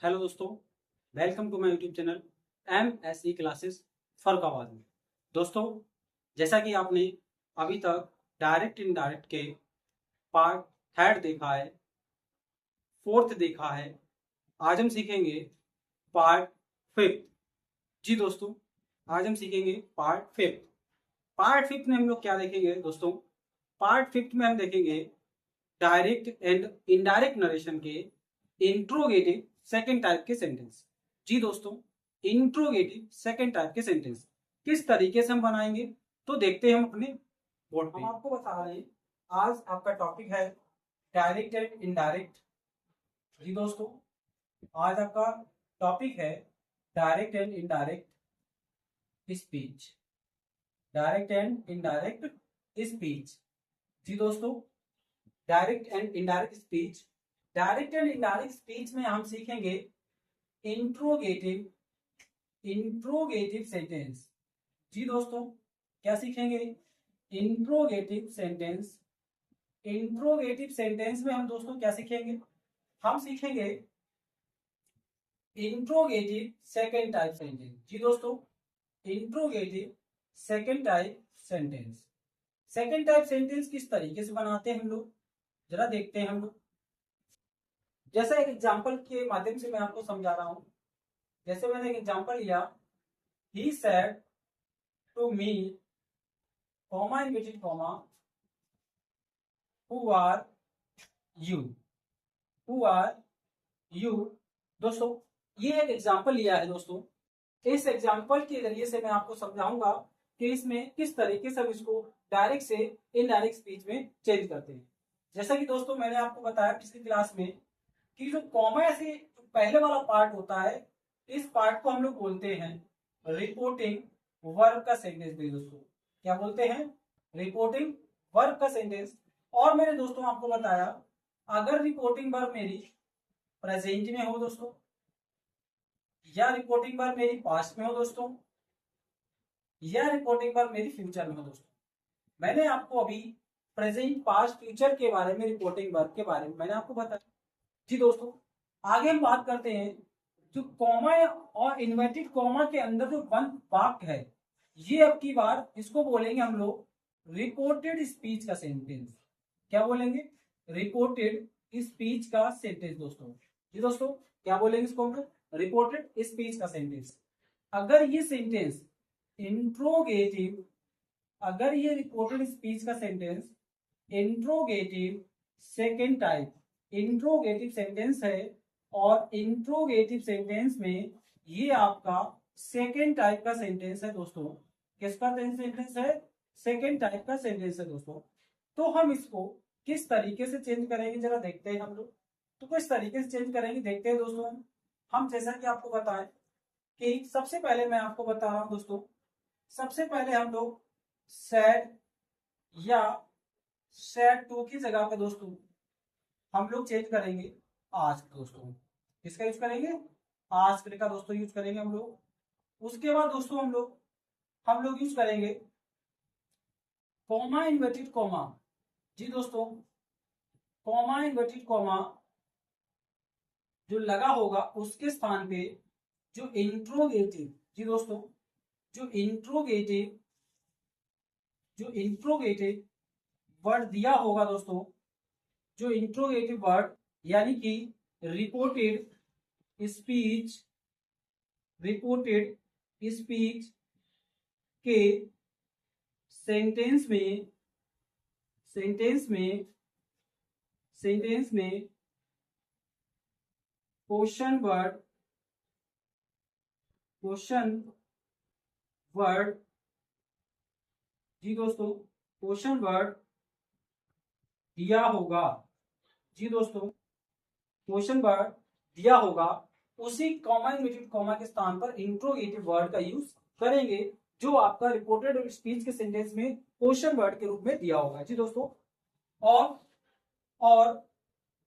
Hello दोस्तों, welcome to my YouTube channel MSE classes Farrukhabad में। दोस्तों, जैसा कि आपने अभी तक डायरेक्ट इनडायरेक्ट के पार्ट थर्ड देखा है, फोर्थ देखा है, आज हम सीखेंगे पार्ट फिफ्थ। जी दोस्तों, आज हम सीखेंगे पार्ट फिफ्थ। पार्ट फिफ्थ में हम लोग क्या देखेंगे दोस्तों? पार्ट फिफ्थ में हम देखेंगे डायरेक्ट एंड इनडायरेक्ट नरेशन के इंट्रोगेटिव सेकेंड टाइप के सेंटेंस। जी दोस्तों, इंट्रोगेटिव सेकेंड टाइप के सेंटेंस किस तरीके से हम बनाएंगे तो देखते हैं हम अपने बोर्ड पे। हम आपको बता रहे हैं आज आपका टॉपिक है डायरेक्ट एंड इनडायरेक्ट। जी दोस्तों, आज आपका टॉपिक है direct and indirect speech. Direct and indirect speech. जी दोस्तों, direct and indirect speech. Direct and indirect speech में हम सीखेंगे इंट्रोगेटिव सेंटेंस। जी दोस्तों, क्या सीखेंगे? Interrogative sentence. इंट्रोगेटिव सेंटेंस में हम दोस्तों क्या सीखेंगे? हम सीखेंगे इंट्रोगेटिव सेकेंड टाइप सेंटेंस। जी दोस्तों, interrogative second type sentence. Second type sentence किस तरीके से बनाते हैं हम लोग, जरा देखते हैं हम लोग। जैसा एक एग्जांपल के माध्यम से मैं आपको समझा रहा हूं। जैसे मैंने एक एग्जांपल लिया, he said to me, comma inverted comma, who are you, who are you. दोस्तों, ये एक एग्जांपल लिया है दोस्तों। इस एग्जांपल के जरिए से मैं आपको समझाऊंगा कि इसमें किस तरीके से हम इसको डायरेक्ट से इनडायरेक्ट स्पीच में चेंज करते हैं। जैसा कि दोस्तों मैंने आपको बताया पिछली क्लास में कि जो कॉमा से पहले वाला पार्ट होता है, इस पार्ट को हम लोग बोलते हैं रिपोर्टिंग वर्ब का सेंटेंस। भी दोस्तों क्या बोलते हैं? रिपोर्टिंग वर्ब का सेंटेंस। और मैंने दोस्तों आपको बताया, अगर रिपोर्टिंग वर्ब मेरी प्रेजेंट में हो दोस्तों, या रिपोर्टिंग वर्ब मेरी पास्ट में हो दोस्तों, या रिपोर्टिंग वर्ब मेरी फ्यूचर में हो दोस्तों। मैंने आपको अभी प्रेजेंट, पास्ट, फ्यूचर के बारे में, रिपोर्टिंग वर्ब के बारे में मैंने आपको बताया। जी दोस्तों, आगे हम बात करते हैं जो कॉमा और इन्वर्टेड कॉमा के अंदर जो बंद वाक्य है, ये अब की बार इसको बोलेंगे हम लोग रिपोर्टेड स्पीच का सेंटेंस। क्या बोलेंगे? रिपोर्टेड स्पीच का सेंटेंस दोस्तों। जी दोस्तों, क्या बोलेंगे इसको हम लोग? रिपोर्टेड स्पीच का सेंटेंस। अगर ये सेंटेंस इंट्रोगेटिव, अगर ये रिपोर्टेड स्पीच का sentence interrogative second type interrogative sentence है, और इंट्रोगेटिव सेंटेंस में ये आपका सेकेंड टाइप का सेंटेंस है दोस्तों। किसका सेंटेंस है? सेकेंड टाइप का सेंटेंस है दोस्तों। तो हम इसको किस तरीके से चेंज करेंगे, जरा देखते हैं हम लोग। तो किस तरीके से चेंज करेंगे देखते हैं दोस्तों। हम जैसा कि आपको बताएं कि सबसे पहले मैं आपको बता रहा हूं दोस्तों, सबसे पहले हम लोग सैड या सैड टू की जगह पे दोस्तों हम लोग चेंज करेंगे आस्क दोस्तों। किसका यूज करेंगे? आस्क का दोस्तों यूज करेंगे हम लोग। उसके बाद दोस्तों हम लोग यूज करेंगे कॉमा इन्वर्टेड कॉमा। जी दोस्तों, कॉमा इन्वर्टेड कॉमा जो लगा होगा उसके स्थान पे जो इंट्रोगेटिव, जी दोस्तों, जो इंट्रोगेटिव वर्ड दिया होगा दोस्तों, जो इंट्रोगेटिव वर्ड यानी कि रिपोर्टेड स्पीच, रिपोर्टेड स्पीच के सेंटेंस में क्वेश्चन वर्ड, जी दोस्तों, क्वेश्चन वर्ड दिया होगा। जी दोस्तों, क्वेश्चन वर्ड दिया होगा, उसी कॉमा इनवर्टेड कॉमा के स्थान पर इंट्रोगेटिव वर्ड का यूज करेंगे, जो आपका रिपोर्टेड स्पीच के सेंटेंस में क्वेश्चन वर्ड के रूप में दिया होगा। जी दोस्तों, और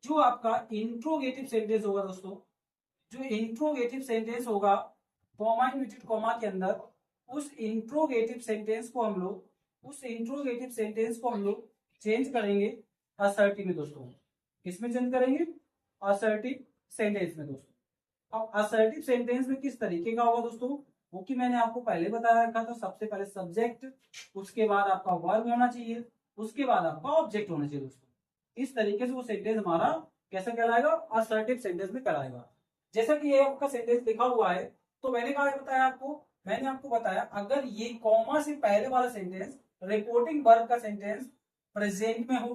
जो आपका इंट्रोगेटिव सेंटेंस होगा दोस्तों, जो इंट्रोगेटिव सेंटेंस होगा कॉमा इनवर्टेड कॉमा के अंदर, उस इंट्रोगेटिव सेंटेंस को हम लोग चेंज करेंगे असर्टिव में दोस्तों। किसमें चेंज करेंगे? असर्टिव सेंटेंस में दोस्तों। अब असर्टिव सेंटेंस में किस तरीके का होगा दोस्तों, वो कि मैंने आपको पहले बताया रखा था, सबसे पहले सब्जेक्ट, उसके बाद आपका वर्ब होना चाहिए, उसके बाद आपका ऑब्जेक्ट होना चाहिए दोस्तों। इस तरीके से वो सेंटेंस हमारा कैसा कहलाएगा, असर्टिव सेंटेंस में कहलाएगा। जैसा कि ये आपका सेंटेंस लिखा हुआ है, तो मैंने कहा बताया आपको, मैंने आपको बताया अगर ये कॉमा से पहले वाला सेंटेंस रिपोर्टिंग वर्ब का सेंटेंस प्रेजेंट में हो,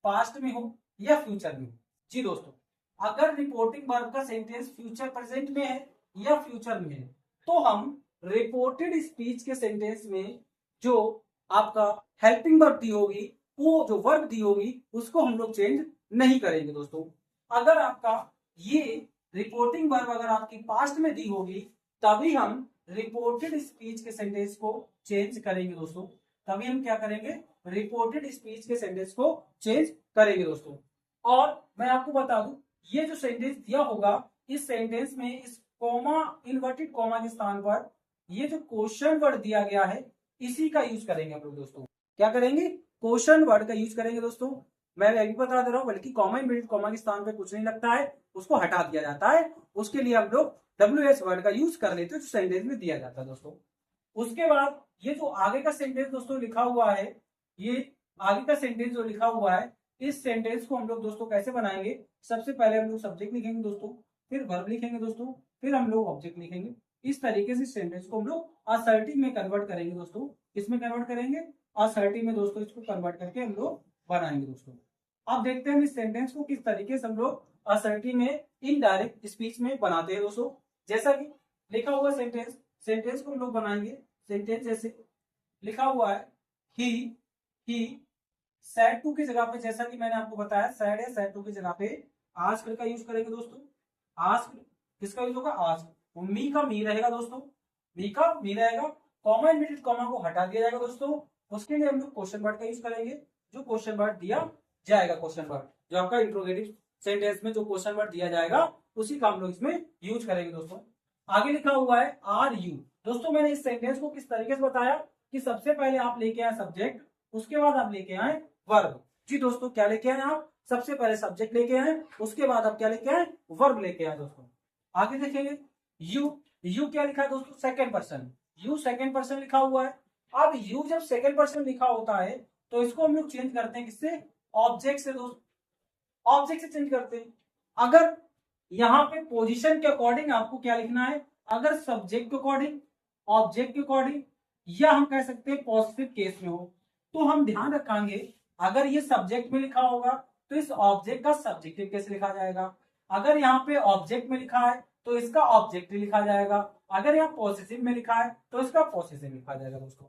पास्ट में हो या फ्यूचर में हो। जी दोस्तों, अगर रिपोर्टिंग वर्ब का सेंटेंस फ्यूचर प्रेजेंट में है या फ्यूचर में है, तो हम रिपोर्टेड स्पीच के सेंटेंस में जो आपका हेल्पिंग वर्ब दी होगी, वो जो वर्ब दी होगी उसको हम लोग चेंज नहीं करेंगे दोस्तों। अगर आपका ये रिपोर्टिंग वर्ब अगर आपकी पास्ट में दी होगी, तभी हम रिपोर्टेड स्पीच के सेंटेंस को चेंज करेंगे दोस्तों। तभी हम क्या करेंगे, रिपोर्टेड स्पीच के सेंटेंस को चेंज करेंगे दोस्तों। और मैं आपको बता दूं, ये जो सेंटेंस दिया होगा, इस सेंटेंस में इस कॉमा, इन्वर्टेड कॉमा के स्थान पर ये जो क्वेश्चन वर्ड दिया गया है, इसी का यूज करेंगे हम लोग दोस्तों। क्या करेंगे, क्वेश्चन वर्ड का यूज करेंगे दोस्तों। मैं अभी बता दे रहा हूं, बल्कि कॉमा, इन्वर्टेड कॉमा के स्थान पर कुछ नहीं लगता है, उसको हटा दिया जाता है। उसके लिए हम लोग WS वर्ड का यूज कर लेते हैं, जो सेंटेंस में दिया जाता है दोस्तों। उसके बाद ये जो आगे का सेंटेंस दोस्तों लिखा हुआ है, ये आगे का सेंटेंस जो लिखा हुआ है, इस सेंटेंस को हम लोग दोस्तों कैसे बनाएंगे, सबसे पहले हम लोग सब्जेक्ट लिखेंगे दोस्तों, फिर वर्ब लिखेंगे दोस्तों, फिर हम लोग ऑब्जेक्ट लिखेंगे। इस तरीके से सेंटेंस को हम लोग असर्टिव में कन्वर्ट करेंगे दोस्तों। किसमें कन्वर्ट करेंगे, असर्टिव में दोस्तों। इसको कन्वर्ट करके हम लोग बनाएंगे दोस्तों। अब देखते हैं इस सेंटेंस को किस तरीके से हम लोग असर्टिव में इनडायरेक्ट स्पीच में बनाते हैं दोस्तों। जैसा कि लिखा हुआ सेंटेंस, सेंटेंस को हम लोग बनाएंगे। सेंटेंस जैसे लिखा हुआ है, ही सैड टू की जगह पे, जैसा कि मैंने आपको बताया सैड है, सैड टू की जगह पे आस्क्ड का यूज करेंगे दोस्तों। आस्क्ड किसका यूज होगा, आस्क्ड। मी का मी रहेगा दोस्तों, मी का मी रहेगा। कॉमा इनवर्टेड कॉमा को हटा दिया जाएगा दोस्तों। उसके लिए हम लोग क्वेश्चन वर्ड का यूज करेंगे, जो क्वेश्चन वर्ड दिया जाएगा, क्वेश्चन वर्ड जो आपका इंट्रोगेटिव सेंटेंस में जो क्वेश्चन वर्ड दिया जाएगा, उसी का हम लोग इसमें यूज करेंगे दोस्तों। आगे लिखा हुआ है आर यू। दोस्तों मैंने इस सेंटेंस को किस तरीके से बताया कि सबसे पहले आप लेके आए सब्जेक्ट, उसके बाद आप लेके आए वर्ब। जी दोस्तों, क्या लेके आए आप, सबसे पहले सब्जेक्ट लेके आए, उसके बाद आप क्या लेके आए, वर्ब लेके आए दोस्तों। आगे देखेंगे, यू क्या लिखा है दोस्तों, second person. You second person लिखा हुआ है। अब यू जब सेकंड पर्सन लिखा होता है, तो इसको हम लोग चेंज करते हैं किससे, ऑब्जेक्ट से दोस्तों। ऑब्जेक्ट से चेंज करते हैं। अगर यहाँ पे पोजीशन के अकॉर्डिंग आपको क्या लिखना है, अगर सब्जेक्ट के अकॉर्डिंग, ऑब्जेक्ट के अकॉर्डिंग, या हम कह सकते हैं पॉजिटिव केस में हो, तो हम ध्यान रखेंगे अगर ये सब्जेक्ट में लिखा होगा तो इस ऑब्जेक्ट का सब्जेक्टिव कैसे लिखा जाएगा। अगर यहाँ पे ऑब्जेक्ट में लिखा है तो इसका ऑब्जेक्टिव लिखा जाएगा। अगर यहाँ पॉसेसिव में लिखा है तो इसका पॉसेसिव लिखा जाएगा दोस्तों।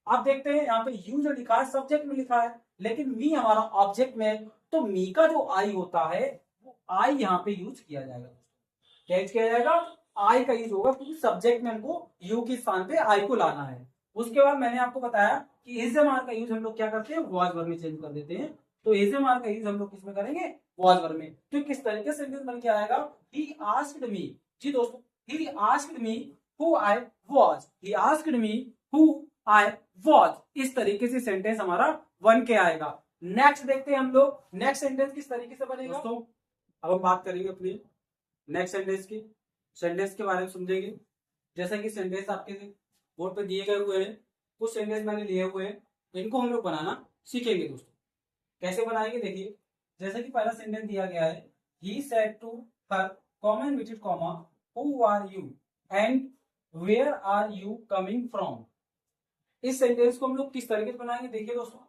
आप देखते हैं यहाँ पे यू जो लिखा है सब्जेक्ट में लिखा है, लेकिन मी हमारा ऑब्जेक्ट में है, तो मी का जो आई होता है वो आई यहाँ पे यूज किया जाएगा। क्या यूज किया जाएगा, आई का यूज होगा, क्योंकि सब्जेक्ट में हमको यू के स्थान पे आई को लाना है। उसके बाद मैंने आपको बताया कि इज एम आर का यूज हम लोग क्या करते हैं, वॉज वर्ब में चेंज कर देते हैं। तो इज एम आर का यूज हम लोग किसमें करेंगे, वॉज वर्ब में। तो किस तरीके से सेंटेंस बन के आएगा, ही आस्क्ड मी। जी दोस्तों, he asked me who I was, he asked me who I was. इस तरीके से सेंटेंस हमारा बन के आएगा। नेक्स्ट देखते हैं हम लोग, नेक्स्ट सेंटेंस किस तरीके से बनेगा दोस्तों। अब हम बात करेंगे अपनी नेक्स्ट सेंटेंस की, सेंटेंस के बारे में समझेंगे। जैसा कि सेंटेंस आपके बोर्ड पे दिए गए हुए हैं, कुछ सेंटेंस मैंने लिए हुए हैं, इनको हम लोग बनाना सीखेंगे दोस्तों। कैसे बनाएंगे देखिए, जैसे कि पहला सेंटेंस दिया गया है, he said to her comma inverted comma who are you and where are you coming from. इस सेंटेंस को हम लोग किस तरीके से बनाएंगे देखिए दोस्तों।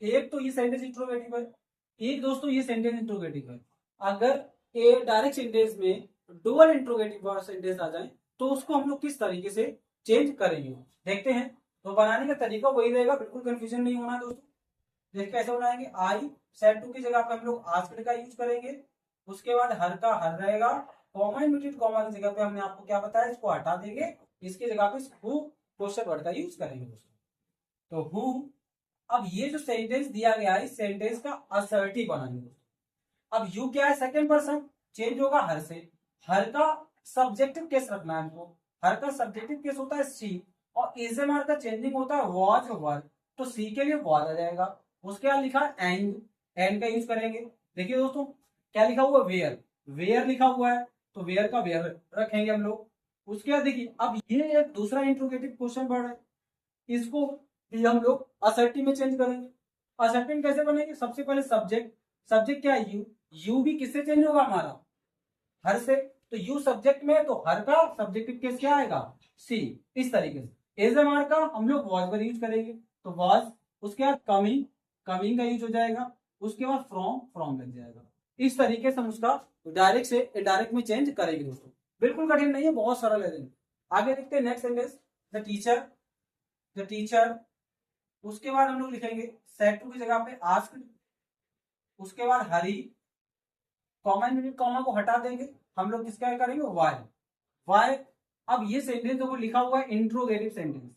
एक तो ये सेंटेंस इंट्रोगेटिव है, एक दोस्तों ये सेंटेंस इंट्रोगेटिव है। अगर ए डायरेक्ट सेंटेंस में डुअल इंट्रोगेटिव सेंटेंस आ जाए तो उसको हम लोग किस तरीके से चेंज करेंगे देखते हैं। तो बनाने का तरीका वही रहेगा, बिल्कुल कंफ्यूजन नहीं होना है दोस्तों। देखिए कैसे बनाएंगे, आई सेड टू की जगह पे हम लोग आस्क्ड का यूज करेंगे। उसके बाद हर का हर रहेगा, कॉमा इनवर्टेड कॉमा की जगह पे हमने आपको क्या बताया, इसको हटा देंगे, इसकी जगह पे हु क्वेश्चन वर्ड का यूज करेंगे दोस्तों। तो हु, अब ये जो सेंटेंस दिया गया है इस सेंटेंस का असर्टिव बनाएंगे दोस्तों। अब यू क्या है, सेकंड पर्सन, चेंज होगा हर से। हर का सब्जेक्टिव केस रखना है हमको, हर का सब्जेक्टिव केस होता है सी, और इज एम आर का चेंजिंग होता है वॉज वर, तो सी के लिए वॉज आ जाएगा। उसके बाद लिखा एंड, एंड का यूज करेंगे। देखिए दोस्तों क्या लिखा हुआ, वेयर, वेयर लिखा हुआ है, तो वेयर का वेयर रखेंगे हम लोग। उसके बाद देखिए अब ये एक दूसरा इंट्रोगेटिव क्वेश्चन बढ़ रहा है, इसको भी हम लोग असर्टिव में चेंज करेंगे। असर्टिव कैसे बनेंगे, सबसे पहले सब्जेक्ट, सब्जेक्ट क्या है, यू, यू भी किससे चेंज होगा, हमारा हर से, तो यू सब्जेक्ट में, तो हर का सब्जेक्टिव केस क्या आएगा, सी। इस तरीके से एज एम आर का हम लोग वॉज पर यूज करेंगे, तो वॉज, उसके बाद कमिंग, कमिंग का यूज हो जाएगा, उसके बाद फ्रॉम, फ्रॉम लग जाएगा। इस तरीके से हम उसका डायरेक्ट से इनडायरेक्ट में चेंज करेंगे दोस्तों, बिल्कुल कठिन नहीं है, बहुत सरल है। आगे देखते हैं next sentence, the teacher, the teacher, उसके बाद हम लोग लिखेंगे सेड टू की जगह पे आस्क्ड, उसके बाद हरी, कॉमा यूनिट कॉमा को हटा देंगे, हम लोग किसका करेंगे, वाई, वाई। अब ये सेंटेंस देखो लिखा हुआ है इंट्रोगेटिव सेंटेंस,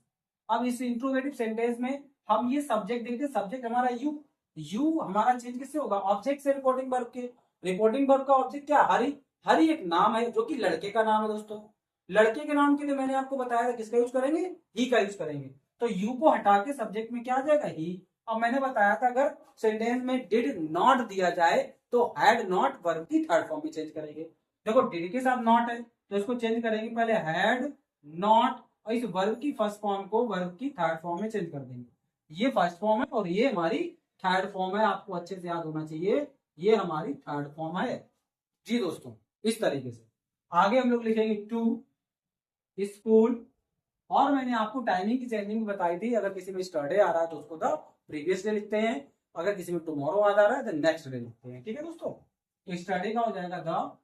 अब इस इंट्रोगेटिव सेंटेंस में हम ये सब्जेक्ट देखते हैं, सब्जेक्ट हमारा यू, यू हमारा चेंज किससे होगा, ऑब्जेक्ट से रिपोर्टिंग वर्ब के। रिपोर्टिंग वर्ब का ऑब्जेक्ट क्या, हरी, हरी एक नाम है जो कि लड़के का नाम है दोस्तों। लड़के के नाम के लिए मैंने आपको बताया था किसका यूज करेंगे, ही का यूज करेंगे, तो यू को हटा के सब्जेक्ट में क्या आ जाएगा, ही। अब मैंने बताया था अगर सेंटेंस में डिड नॉट दिया जाए तो हैड नॉट वर्ब की थर्ड फॉर्म में चेंज करेंगे। देखो डिड के साथ नॉट है तो इसको चेंज करेंगे, पहले हैड नॉट, और इस वर्ब की फर्स्ट फॉर्म को वर्ब की थर्ड फॉर्म में चेंज कर देंगे। ये फर्स्ट फॉर्म है और ये हमारी थर्ड फॉर्म है, आपको अच्छे से याद होना चाहिए, ये हमारी थर्ड फॉर्म है जी दोस्तों। इस तरीके से आगे हम लोग लिखेंगे टू स्कूल, और मैंने आपको टाइमिंग की चेंजिंग बताई थी, अगर किसी में स्टरडे आ रहा है तो उसको द प्रीवियस डे लिखते हैं, अगर किसी में टुमारो आ रहा है तो नेक्स्ट डे लिखते हैं, ठीक है दोस्तों। तो स्टरडे का हो जाएगा द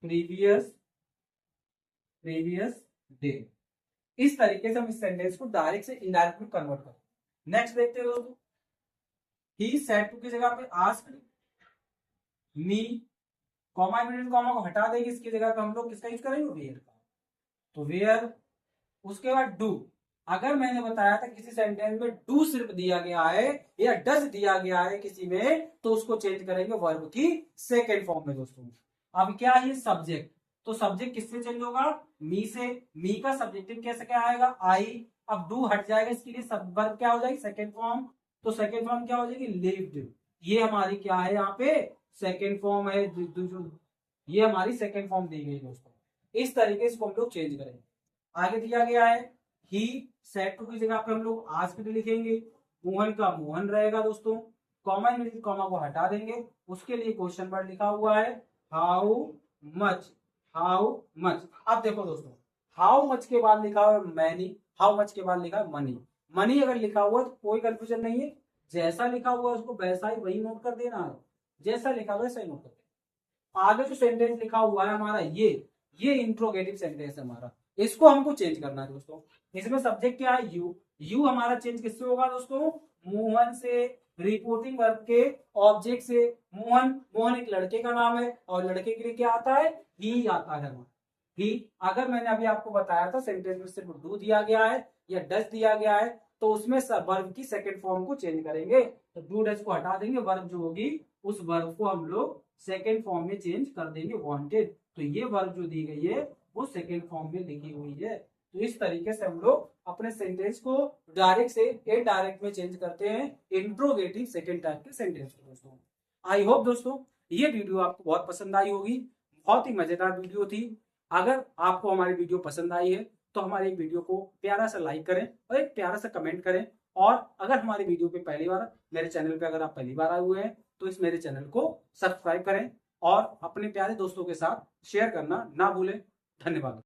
प्रीवियस, प्रीवियस डे। इस तरीके से हम इस सेंटेंस को डायरेक्ट से इनडायरेक्ट में कन्वर्ट करते हैं। नेक्स्ट देखते हैं दोस्तों, ही सेड टू की जगह पे asked me, comma unit comma को हटा देंगे, इसकी जगह पे हम लोग किसका यूज करेंगे, वेयर का, तो वेयर। उसके बाद डू, अगर मैंने बताया था किसी सेंटेंस में डू सिर्फ दिया गया है या डज दिया गया है किसी में, तो उसको चेंज करेंगे वर्ब की सेकेंड फॉर्म में दोस्तों। अब क्या है सब्जेक्ट, तो सब्जेक्ट किससे चेंज होगा, मी से, मी का सब्जेक्टिव कैसे क्या आएगा, आई। अब डू हट जाएगा, इसके लिए सब वर्ब क्या हो जाएगी, सेकेंड फॉर्म, तो सेकेंड फॉर्म क्या हो जाएगी, लिव्ड। ये हमारी क्या है यहाँ पे, सेकेंड फॉर्म है, ये हमारी सेकेंड फॉर्म दी गई दोस्तों। इस तरीके से हम लोग चेंज करेंगे। आगे दिया गया है ही सेड टू की जगह पे हम लोग आस्क्ड लिखेंगे, मोहन का मोहन रहेगा दोस्तों, कॉमा यूनिट कॉमा को हटा देंगे, उसके लिए क्वेश्चन वर्ड लिखा हुआ है हाउ मच, हाउ मच। अब देखो दोस्तों, हाउ मच के बाद लिखा हुआ है मैनी, हाउ मच के बाद लिखा है मनी, मनी अगर लिखा हुआ है तो कोई कंफ्यूजन नहीं है, जैसा लिखा हुआ है उसको वैसा ही वही नोट कर देना है, जैसा लिखा हुआ है वैसा ही नोट कर देना। आगे जो सेंटेंस लिखा हुआ है हमारा ये इंट्रोगेटिव सेंटेंस है हमारा, इसको हमको चेंज करना है दोस्तों। इसमें सब्जेक्ट क्या है, यू, यू हमारा चेंज किससे होगा दोस्तों, मोहन से, रिपोर्टिंग वर्ब के ऑब्जेक्ट से। मोहन, मोहन एक लड़के का नाम है और लड़के के लिए क्या आता है, ही आता है हमारा, ही। अगर मैंने अभी आपको बताया था सेंटेंस में सिर्फ डू दिया गया है या डज दिया गया है, तो उसमें वर्ब की सेकंड फॉर्म को चेंज करेंगे, तो डू डज को हटा देंगे, वर्ब जो होगी उस वर्ब को हम लोग सेकंड फॉर्म में चेंज कर देंगे, वांटेड। तो ये वर्ब जो दी गई है वो सेकेंड फॉर्म में लिखी हुई है। तो इस तरीके से हम लोग अपने सेंटेंस को डायरेक्ट से इनडायरेक्ट में चेंज करते हैं, इंट्रोगेटिव सेकेंड टाइप के सेंटेंस को दोस्तों। आई होप दोस्तों ये वीडियो आपको बहुत पसंद आई होगी, बहुत ही मजेदार वीडियो थी। अगर आपको हमारी वीडियो पसंद आई है तो हमारी वीडियो को प्यारा सा लाइक करें और एक प्यारा सा कमेंट करें, और अगर हमारी वीडियो पे पहली बार, मेरे चैनल पे अगर आप पहली बार आए हुए हैं तो इस मेरे चैनल को सब्सक्राइब करें और अपने प्यारे दोस्तों के साथ शेयर करना ना भूलें। धन्यवाद।